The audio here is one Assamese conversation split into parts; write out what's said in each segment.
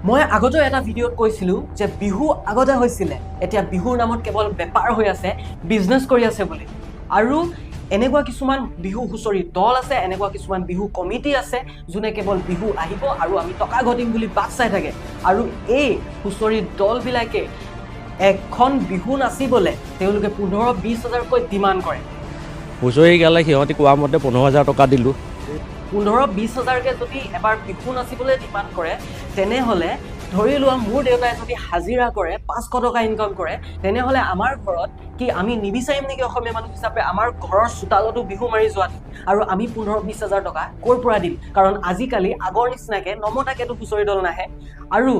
মই আগতে এটা ভিডিঅ'ত কৈছিলোঁ যে বিহু আগতে হৈছিলে, এতিয়া বিহুৰ নামত কেৱল বেপাৰ হৈ আছে, বিজনেছ কৰি আছে বুলি। আৰু এনেকুৱা কিছুমান বিহু হুঁচৰি দল আছে, এনেকুৱা কিছুমান বিহু কমিটি আছে, যোনে কেৱল বিহু আহিব আৰু আমি টকা ঘটিম বুলি বাট চাই থাকে। আৰু এই হুঁচৰি দলবিলাকে এখন বিহু নাচিবলৈ তেওঁলোকে 15-20 হাজাৰকৈ ডিমাণ্ড কৰে। হুঁচৰি গালে সিহঁতি কোৱা মতে 15,000 টকা দিলোঁ। 15-20 হাজাৰকৈ যদি এবাৰ বিহু নাচিবলৈ ডিমাণ্ড কৰে, তেনেহ'লে ধৰি লোৱা মোৰ দেউতাই যদি হাজিৰা কৰে 500 টকা ইনকাম কৰে, তেনেহ'লে আমাৰ ঘৰত কি আমি নিবিচাৰিম নেকি অসমীয়া মানুহ হিচাপে আমাৰ ঘৰৰ চোতালতো বিহু মাৰি যোৱাত? আৰু আমি 15-20 হাজাৰ টকা ক'ৰ পৰা দিম? কাৰণ আজিকালি আগৰ নিচিনাকৈ নমতাকেতো হুঁচৰি দল নাহে। আৰু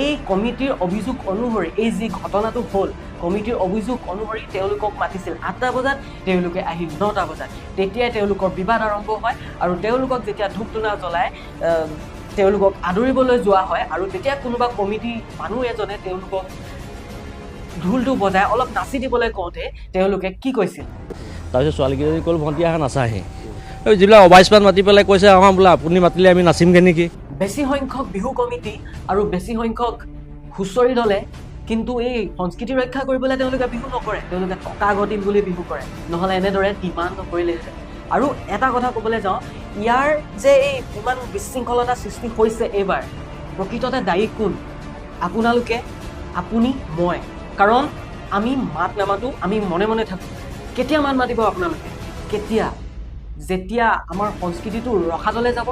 এই কমিটিৰ অভিযোগ অনুসৰি এই যি ঘটনাটো হ'ল, কমিটিৰ অভিযোগ অনুসৰি তেওঁলোকক মাতিছিল 8টা বজাত, তেওঁলোকে আহিল 9টা বজাত। তেতিয়াই তেওঁলোকৰ বিবাদ আৰম্ভ হয় আৰু তেওঁলোকক যেতিয়া ধূপ ধূনা জ্বলাই তেওঁলোকক আদৰিবলৈ যোৱা হয় আৰু তেতিয়া কোনোবা কমিটি মানুহ এজনে তেওঁলোকক ঢোলটো বজাই অলপ নাচি দিবলৈ কওঁতে তেওঁলোকে কি কৈছিল? তাৰপিছত ছোৱালীকেইজনী ক'ল ভণ্টি আহা নাচাহে। যিবিলাক অবাইচমান মাতি পেলাই কৈছে আমাৰ বোলে আপুনি মাতিলে আমি নাচিমগৈ নেকি। বেছি সংখ্যক বিহু কমিটি আৰু বেছি সংখ্যক হুঁচৰি দলে কিন্তু এই সংস্কৃতি ৰক্ষা কৰিবলৈ তেওঁলোকে বিহু নকৰে, তেওঁলোকে টকা ঘটিম বুলি বিহু কৰে, নহ'লে এনেদৰে ডিমাণ্ড নকৰিলে। আৰু এটা কথা ক'বলৈ যাওঁ, ইয়াৰ যে এই ইমান বিশৃংখলতা সৃষ্টি হৈছে এইবাৰ, প্ৰকৃততে দায়ী কোন? আপোনালোকে, আপুনি, মই। কাৰণ আমি মাত নামাতোঁ, আমি মনে মনে থাকোঁ। কেতিয়া মাত মাতিব আপোনালোকে? কেতিয়া? যেতিয়া আমাৰ সংস্কৃতিটো ৰখাতলৈ যাব,